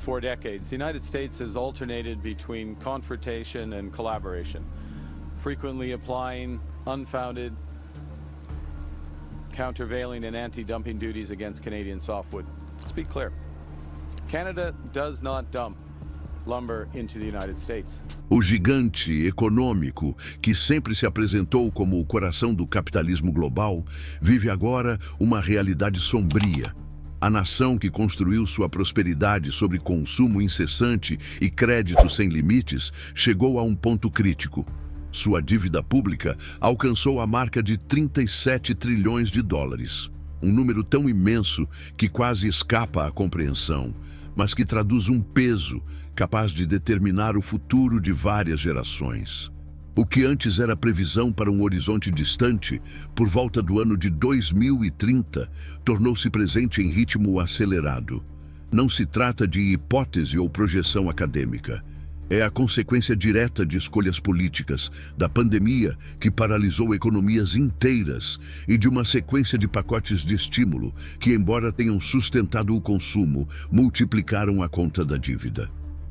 4 decades, the United States has alternated between confrontation and collaboration, frequently applying unfounded countervailing and anti-dumping duties against Canadian softwood. Let's be clear. Canada does not dump lumber into the United States. O gigante econômico, que sempre se apresentou como o coração do capitalismo global, vive agora uma realidade sombria. A nação que construiu sua prosperidade sobre consumo incessante e crédito sem limites chegou a um ponto crítico. Sua dívida pública alcançou a marca de 37 trilhões de dólares. Um número tão imenso que quase escapa à compreensão, mas que traduz um peso capaz de determinar o futuro de várias gerações. O que antes era previsão para um horizonte distante, por volta do ano de 2030, tornou-se presente em ritmo acelerado. Não se trata de hipótese ou projeção acadêmica. É a consequência direta de escolhas políticas, da pandemia que paralisou economias inteiras e de uma sequência de pacotes de estímulo que, embora tenham sustentado o consumo, multiplicaram a conta da dívida.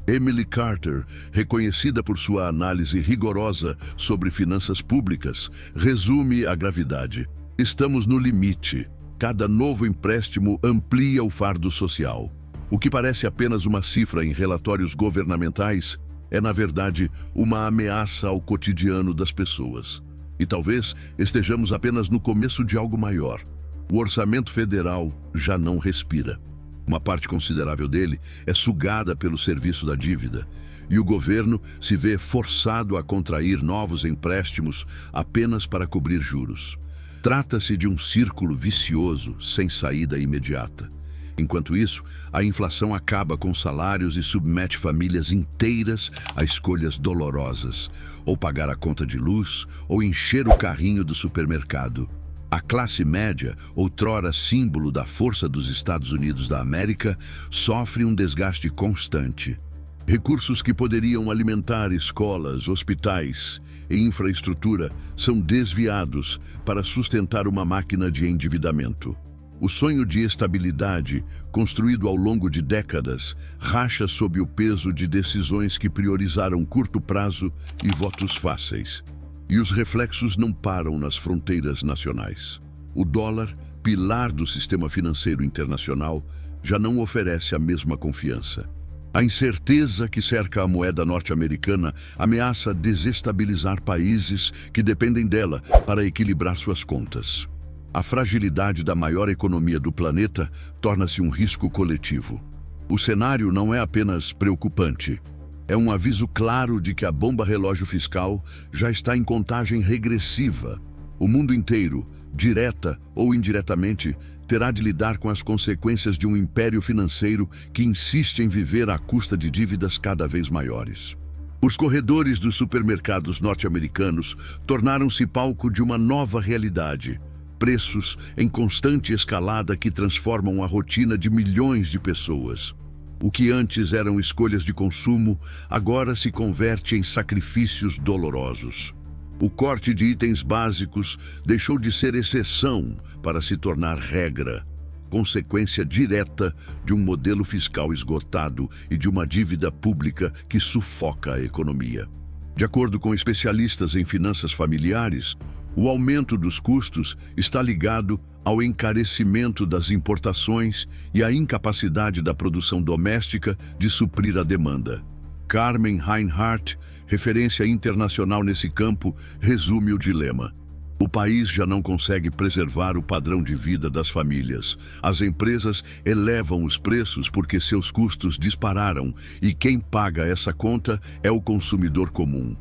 Emily Carter, reconhecida por sua análise rigorosa sobre finanças públicas, resume a gravidade. Estamos no limite. Cada novo empréstimo amplia o fardo social. O que parece apenas uma cifra em relatórios governamentais é, na verdade, uma ameaça ao cotidiano das pessoas. E talvez estejamos apenas no começo de algo maior. O orçamento federal já não respira. Uma parte considerável dele é sugada pelo serviço da dívida, e o governo se vê forçado a contrair novos empréstimos apenas para cobrir juros. Trata-se de um círculo vicioso sem saída imediata. Enquanto isso, a inflação acaba com salários e submete famílias inteiras a escolhas dolorosas, ou pagar a conta de luz, ou encher o carrinho do supermercado. A classe média, outrora símbolo da força dos Estados Unidos da América, sofre um desgaste constante. Recursos que poderiam alimentar escolas, hospitais e infraestrutura são desviados para sustentar uma máquina de endividamento. O sonho de estabilidade, construído ao longo de décadas, racha sob o peso de decisões que priorizaram curto prazo e votos fáceis. E os reflexos não param nas fronteiras nacionais. O dólar, pilar do sistema financeiro internacional, já não oferece a mesma confiança. A incerteza que cerca a moeda norte-americana ameaça desestabilizar países que dependem dela para equilibrar suas contas. A fragilidade da maior economia do planeta torna-se um risco coletivo. O cenário não é apenas preocupante. É um aviso claro de que a bomba relógio fiscal já está em contagem regressiva. O mundo inteiro, direta ou indiretamente, terá de lidar com as consequências de um império financeiro que insiste em viver à custa de dívidas cada vez maiores. Os corredores dos supermercados norte-americanos tornaram-se palco de uma nova realidade. Preços em constante escalada que transformam a rotina de milhões de pessoas. O que antes eram escolhas de consumo, agora se converte em sacrifícios dolorosos. O corte de itens básicos deixou de ser exceção para se tornar regra, consequência direta de um modelo fiscal esgotado e de uma dívida pública que sufoca a economia. De acordo com especialistas em finanças familiares, o aumento dos custos está ligado ao encarecimento das importações e à incapacidade da produção doméstica de suprir a demanda. Carmen Reinhardt, referência internacional nesse campo, resume o dilema. O país já não consegue preservar o padrão de vida das famílias. As empresas elevam os preços porque seus custos dispararam e quem paga essa conta é o consumidor comum.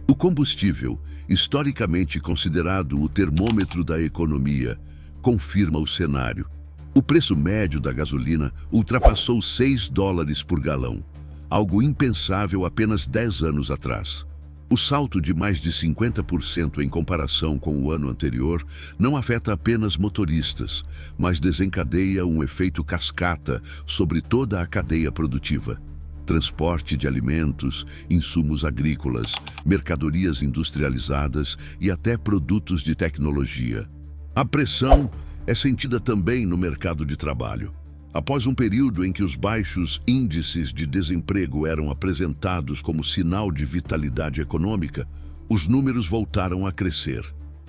O combustível, historicamente considerado o termômetro da economia, confirma o cenário. O preço médio da gasolina ultrapassou $6 por galão, algo impensável apenas 10 anos atrás. O salto de mais de 50% em comparação com o ano anterior não afeta apenas motoristas, mas desencadeia um efeito cascata sobre toda a cadeia produtiva. Transporte de alimentos, insumos agrícolas, mercadorias industrializadas e até produtos de tecnologia. A pressão é sentida também no mercado de trabalho. Após um período em que os baixos índices de desemprego eram apresentados como sinal de vitalidade econômica, os números voltaram a crescer.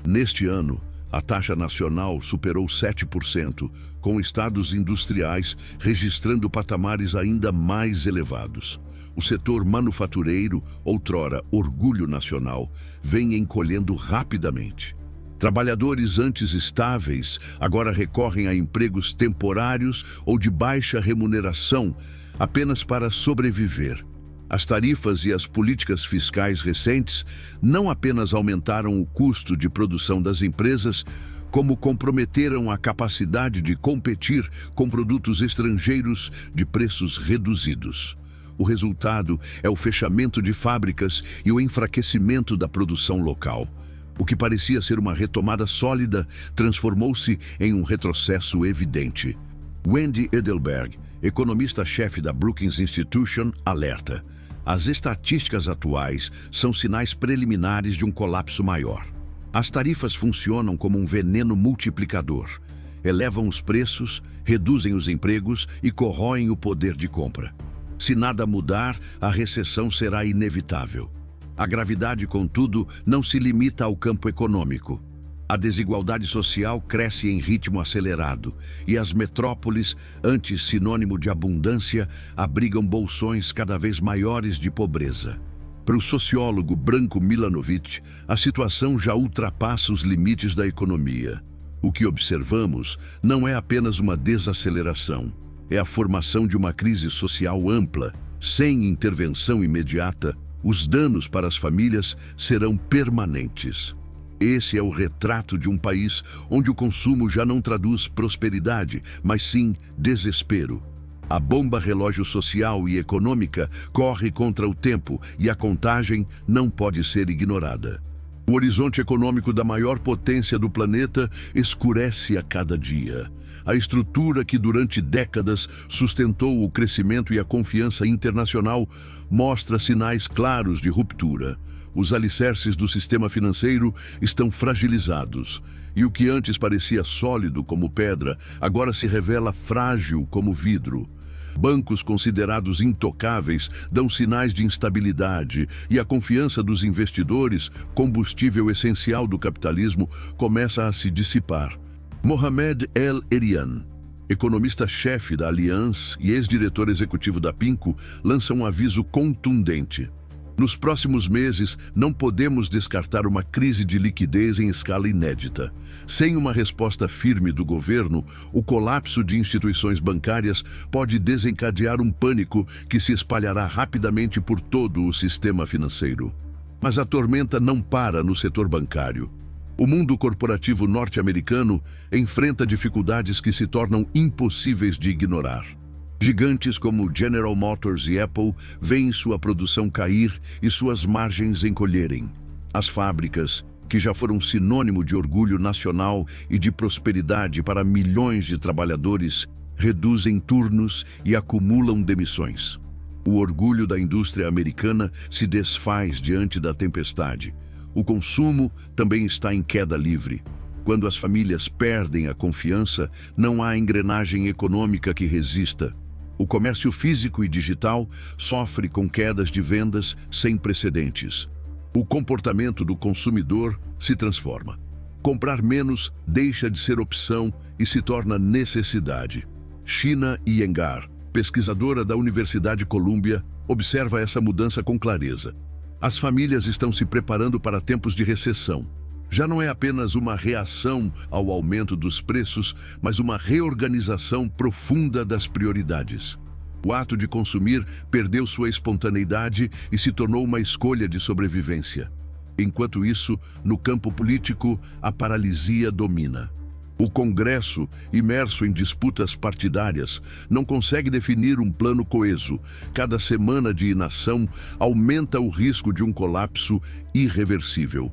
Neste ano, a taxa nacional superou 7%, com estados industriais registrando patamares ainda mais elevados. O setor manufatureiro, outrora orgulho nacional, vem encolhendo rapidamente. Trabalhadores antes estáveis agora recorrem a empregos temporários ou de baixa remuneração apenas para sobreviver. As tarifas e as políticas fiscais recentes não apenas aumentaram o custo de produção das empresas, como comprometeram a capacidade de competir com produtos estrangeiros de preços reduzidos. O resultado é o fechamento de fábricas e o enfraquecimento da produção local. O que parecia ser uma retomada sólida transformou-se em um retrocesso evidente. Wendy Edelberg, economista-chefe da Brookings Institution, alerta: as estatísticas atuais são sinais preliminares de um colapso maior. As tarifas funcionam como um veneno multiplicador. Elevam os preços, reduzem os empregos e corroem o poder de compra. Se nada mudar, a recessão será inevitável. A gravidade, contudo, não se limita ao campo econômico. A desigualdade social cresce em ritmo acelerado e as metrópoles, antes sinônimo de abundância, abrigam bolsões cada vez maiores de pobreza. Para o sociólogo Branko Milanovic, a situação já ultrapassa os limites da economia. O que observamos não é apenas uma desaceleração, é a formação de uma crise social ampla. Sem intervenção imediata, os danos para as famílias serão permanentes. Esse é o retrato de um país onde o consumo já não traduz prosperidade, mas sim desespero. A bomba relógio social e econômica corre contra o tempo e a contagem não pode ser ignorada. O horizonte econômico da maior potência do planeta escurece a cada dia. A estrutura que durante décadas sustentou o crescimento e a confiança internacional mostra sinais claros de ruptura. Os alicerces do sistema financeiro estão fragilizados, e o que antes parecia sólido como pedra, agora se revela frágil como vidro. Bancos considerados intocáveis dão sinais de instabilidade e a confiança dos investidores, combustível essencial do capitalismo, começa a se dissipar. Mohamed El-Erian, economista-chefe da Allianz e ex-diretor executivo da PIMCO, lança um aviso contundente. Nos próximos meses, não podemos descartar uma crise de liquidez em escala inédita. Sem uma resposta firme do governo, o colapso de instituições bancárias pode desencadear um pânico que se espalhará rapidamente por todo o sistema financeiro. Mas a tormenta não para no setor bancário. O mundo corporativo norte-americano enfrenta dificuldades que se tornam impossíveis de ignorar. Gigantes como General Motors e Apple veem sua produção cair e suas margens encolherem. As fábricas, que já foram sinônimo de orgulho nacional e de prosperidade para milhões de trabalhadores, reduzem turnos e acumulam demissões. O orgulho da indústria americana se desfaz diante da tempestade. O consumo também está em queda livre. Quando as famílias perdem a confiança, não há engrenagem econômica que resista. O comércio físico e digital sofre com quedas de vendas sem precedentes. O comportamento do consumidor se transforma. Comprar menos deixa de ser opção e se torna necessidade. China Iyengar, pesquisadora da Universidade Columbia, observa essa mudança com clareza. As famílias estão se preparando para tempos de recessão. Já não é apenas uma reação ao aumento dos preços, mas uma reorganização profunda das prioridades. O ato de consumir perdeu sua espontaneidade e se tornou uma escolha de sobrevivência. Enquanto isso, no campo político, a paralisia domina. O Congresso, imerso em disputas partidárias, não consegue definir um plano coeso. Cada semana de inação aumenta o risco de um colapso irreversível.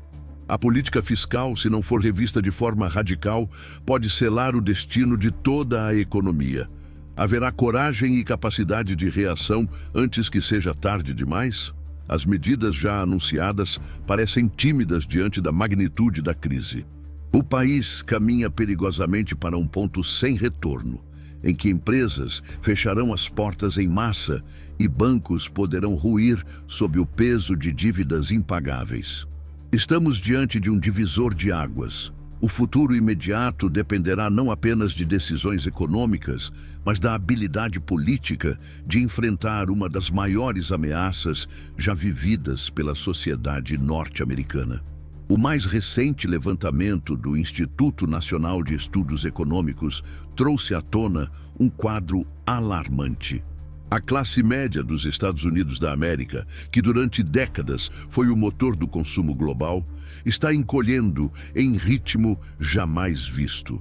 A política fiscal, se não for revista de forma radical, pode selar o destino de toda a economia. Haverá coragem e capacidade de reação antes que seja tarde demais? As medidas já anunciadas parecem tímidas diante da magnitude da crise. O país caminha perigosamente para um ponto sem retorno. em que empresas fecharão as portas em massa e bancos poderão ruir sob o peso de dívidas impagáveis. Estamos diante de um divisor de águas. O futuro imediato dependerá não apenas de decisões econômicas, mas da habilidade política de enfrentar uma das maiores ameaças já vividas pela sociedade norte-americana. O mais recente levantamento do Instituto Nacional de Estudos Econômicos trouxe à tona um quadro alarmante. A classe média dos Estados Unidos da América, que durante décadas foi o motor do consumo global, está encolhendo em ritmo jamais visto.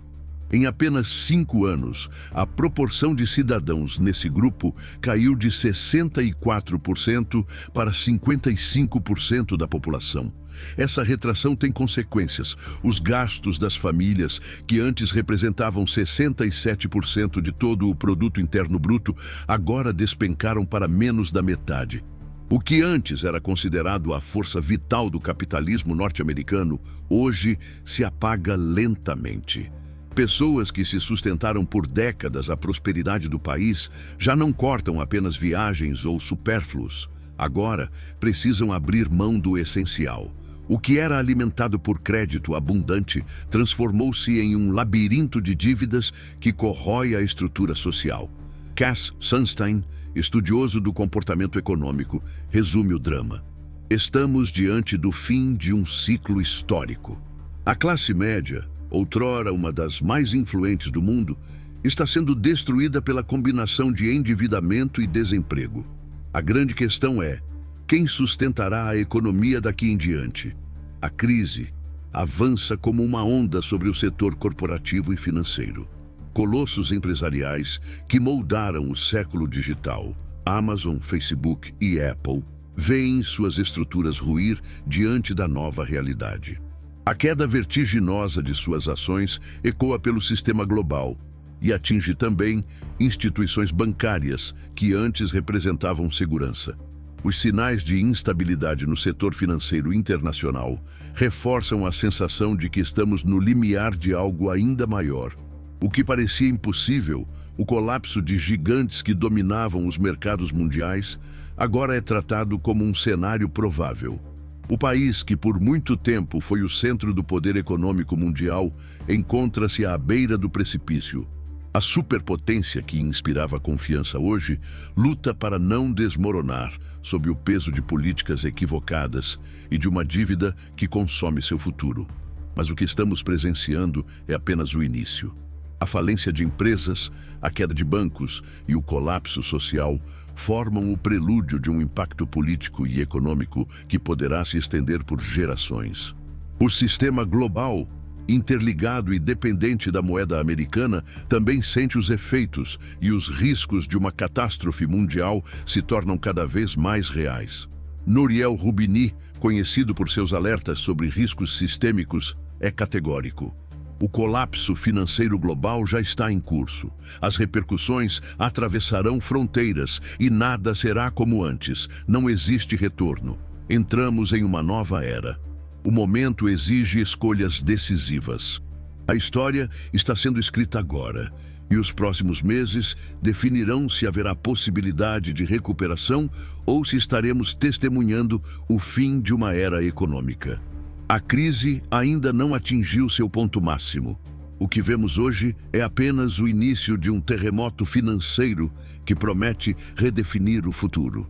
Em apenas 5 anos, a proporção de cidadãos nesse grupo caiu de 64% para 55% da população. Essa retração tem consequências. Os gastos das famílias, que antes representavam 67% de todo o produto interno bruto, agora despencaram para menos da metade. O que antes era considerado a força vital do capitalismo norte-americano, hoje se apaga lentamente. Pessoas que se sustentaram por décadas a prosperidade do país já não cortam apenas viagens ou supérfluos. Agora precisam abrir mão do essencial. O que era alimentado por crédito abundante transformou-se em um labirinto de dívidas que corrói a estrutura social. Cass Sunstein, estudioso do comportamento econômico, resume o drama. Estamos diante do fim de um ciclo histórico. A classe média, outrora uma das mais influentes do mundo, está sendo destruída pela combinação de endividamento e desemprego. A grande questão é: quem sustentará a economia daqui em diante? A crise avança como uma onda sobre o setor corporativo e financeiro. Colossos empresariais que moldaram o século digital, Amazon, Facebook e Apple, veem suas estruturas ruir diante da nova realidade. A queda vertiginosa de suas ações ecoa pelo sistema global e atinge também instituições bancárias que antes representavam segurança. Os sinais de instabilidade no setor financeiro internacional reforçam a sensação de que estamos no limiar de algo ainda maior. O que parecia impossível, o colapso de gigantes que dominavam os mercados mundiais, agora é tratado como um cenário provável. O país que por muito tempo foi o centro do poder econômico mundial encontra-se à beira do precipício. A superpotência que inspirava confiança hoje luta para não desmoronar sob o peso de políticas equivocadas e de uma dívida que consome seu futuro. Mas o que estamos presenciando é apenas o início. A falência de empresas, a queda de bancos e o colapso social formam o prelúdio de um impacto político e econômico que poderá se estender por gerações. O sistema global, interligado e dependente da moeda americana, também sente os efeitos e os riscos de uma catástrofe mundial se tornam cada vez mais reais. Nouriel Roubini, conhecido por seus alertas sobre riscos sistêmicos, é categórico. O colapso financeiro global já está em curso. As repercussões atravessarão fronteiras e nada será como antes. Não existe retorno. Entramos em uma nova era. O momento exige escolhas decisivas. A história está sendo escrita agora, e os próximos meses definirão se haverá possibilidade de recuperação ou se estaremos testemunhando o fim de uma era econômica. A crise ainda não atingiu seu ponto máximo. O que vemos hoje é apenas o início de um terremoto financeiro que promete redefinir o futuro.